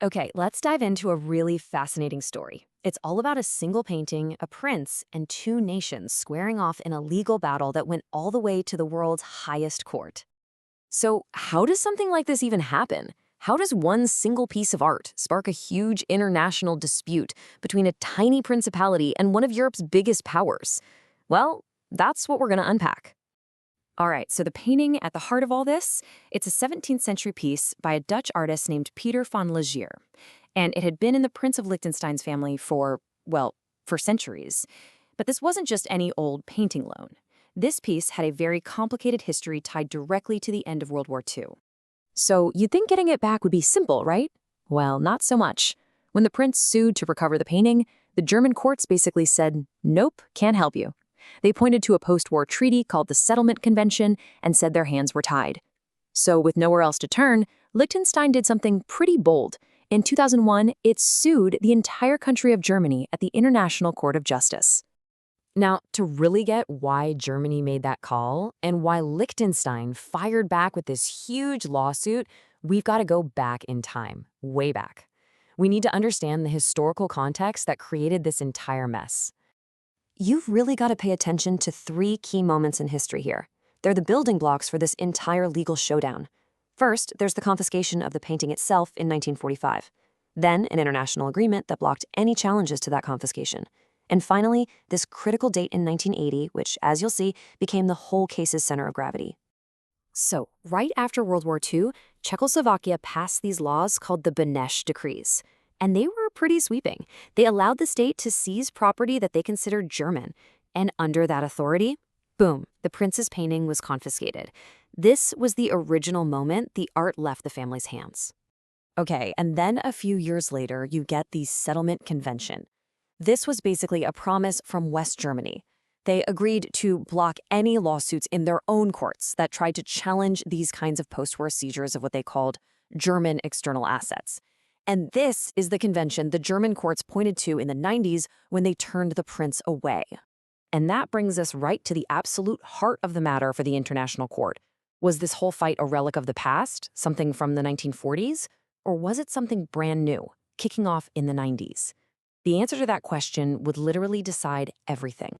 Okay, let's dive into a really fascinating story. It's all about a single painting, a prince, and two nations squaring off in a legal battle that went all the way to the world's highest court. So, how does something like this even happen? How does one single piece of art spark a huge international dispute between a tiny principality and one of Europe's biggest powers? Well, that's what we're going to unpack. All right, so the painting at the heart of all this, it's a 17th century piece by a Dutch artist named Pieter van Laer. And it had been in the Prince of Liechtenstein's family for, well, for centuries. But this wasn't just any old painting loan. This piece had a very complicated history tied directly to the end of World War II. So you'd think getting it back would be simple, right? Well, not so much. When the prince sued to recover the painting, the German courts basically said, nope, can't help you. They pointed to a post-war treaty called the Settlement Convention and said their hands were tied. So with nowhere else to turn, Liechtenstein did something pretty bold. In 2001, it sued the entire country of Germany at the International Court of Justice. Now, to really get why Germany made that call and why Liechtenstein fired back with this huge lawsuit, we've got to go back in time, way back. We need to understand the historical context that created this entire mess. You've really got to pay attention to three key moments in history here. They're the building blocks for this entire legal showdown. First, there's the confiscation of the painting itself in 1945. Then, an international agreement that blocked any challenges to that confiscation. And finally, this critical date in 1980, which, as you'll see, became the whole case's center of gravity. So, right after World War II, Czechoslovakia passed these laws called the Beneš Decrees. And they were pretty sweeping. They allowed the state to seize property that they considered German. And under that authority, boom, the prince's painting was confiscated. This was the original moment the art left the family's hands. Okay, and then a few years later, you get the Settlement Convention. This was basically a promise from West Germany. They agreed to block any lawsuits in their own courts that tried to challenge these kinds of post-war seizures of what they called German external assets. And this is the convention the German courts pointed to in the 90s when they turned the prince away. And that brings us right to the absolute heart of the matter for the International Court. Was this whole fight a relic of the past, something from the 1940s? Or was it something brand new, kicking off in the 90s? The answer to that question would literally decide everything.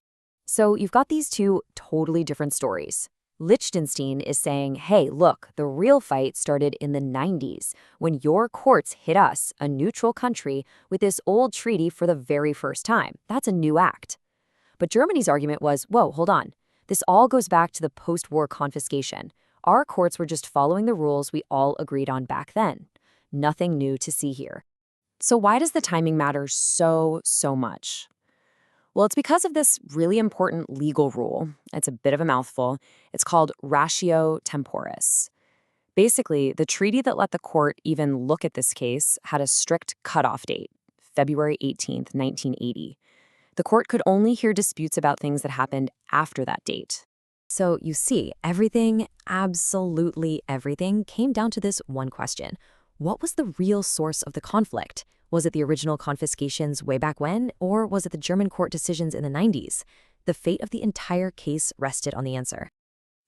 So you've got these two totally different stories. Liechtenstein is saying, hey, look, the real fight started in the 90s when your courts hit us, a neutral country, with this old treaty for the very first time. That's a new act. But Germany's argument was, whoa, hold on. This all goes back to the post-war confiscation. Our courts were just following the rules we all agreed on back then. Nothing new to see here. So why does the timing matter so much? Well, it's because of this really important legal rule. It's a bit of a mouthful. It's called ratio temporis. Basically, the treaty that let the court even look at this case had a strict cutoff date, February 18th, 1980. The court could only hear disputes about things that happened after that date. So you see, everything, absolutely everything, came down to this one question. What was the real source of the conflict? Was it the original confiscations way back when, or was it the German court decisions in the 90s? The fate of the entire case rested on the answer.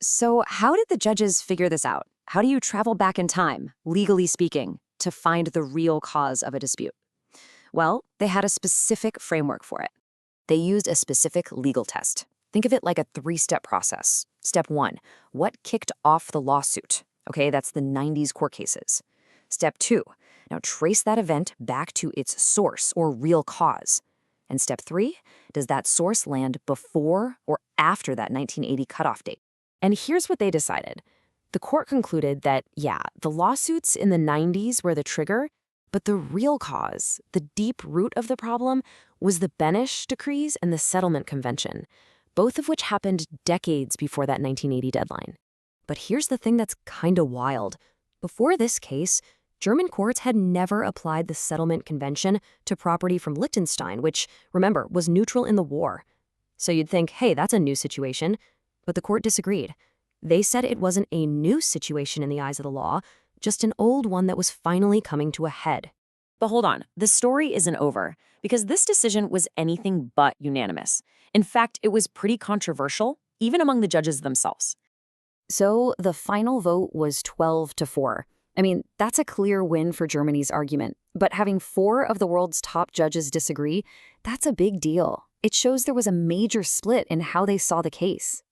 So how did the judges figure this out? How do you travel back in time, legally speaking, to find the real cause of a dispute? Well, they had a specific framework for it. They used a specific legal test. Think of it like a three-step process. Step 1, what kicked off the lawsuit? Okay, that's the 90s court cases. Step 2, now trace that event back to its source or real cause. And step 3, does that source land before or after that 1980 cutoff date? And here's what they decided. The court concluded that, yeah, the lawsuits in the 90s were the trigger, but the real cause, the deep root of the problem, was the Beneš Decrees and the Settlement Convention, both of which happened decades before that 1980 deadline. But here's the thing that's kinda wild. Before this case, German courts had never applied the Settlement Convention to property from Liechtenstein, which, remember, was neutral in the war. So you'd think, hey, that's a new situation. But the court disagreed. They said it wasn't a new situation in the eyes of the law, just an old one that was finally coming to a head. But hold on, the story isn't over, because this decision was anything but unanimous. In fact, it was pretty controversial, even among the judges themselves. So the final vote was 12-4. I mean, that's a clear win for Germany's argument. But having 4 of the world's top judges disagree, that's a big deal. It shows there was a major split in how they saw the case.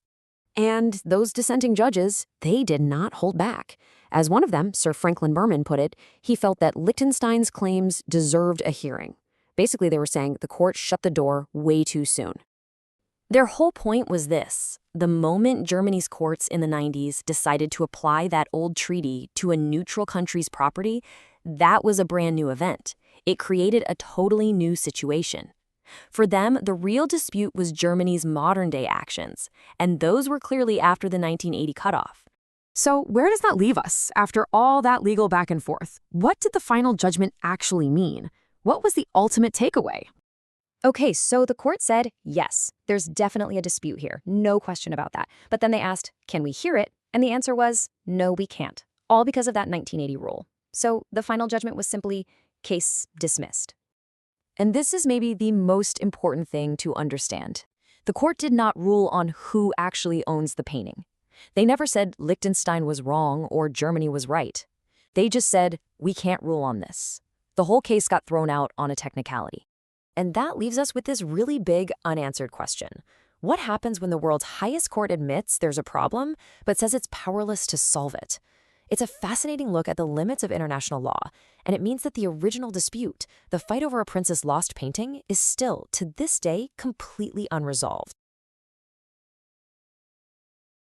And those dissenting judges, they did not hold back. As one of them, Sir Franklin Berman, put it, he felt that Liechtenstein's claims deserved a hearing. Basically, they were saying the court shut the door way too soon. Their whole point was this: the moment Germany's courts in the 90s decided to apply that old treaty to a neutral country's property, that was a brand new event. It created a totally new situation. For them, the real dispute was Germany's modern-day actions, and those were clearly after the 1980 cutoff. So where does that leave us after all that legal back and forth? What did the final judgment actually mean? What was the ultimate takeaway? Okay, so the court said, yes, there's definitely a dispute here, no question about that. But then they asked, can we hear it? And the answer was, no, we can't, all because of that 1980 rule. So the final judgment was simply, case dismissed. And this is maybe the most important thing to understand. The court did not rule on who actually owns the painting. They never said Liechtenstein was wrong or Germany was right. They just said, we can't rule on this. The whole case got thrown out on a technicality. And that leaves us with this really big unanswered question. What happens when the world's highest court admits there's a problem, but says it's powerless to solve it? It's a fascinating look at the limits of international law, and it means that the original dispute, the fight over a prince's lost painting, is still, to this day, completely unresolved.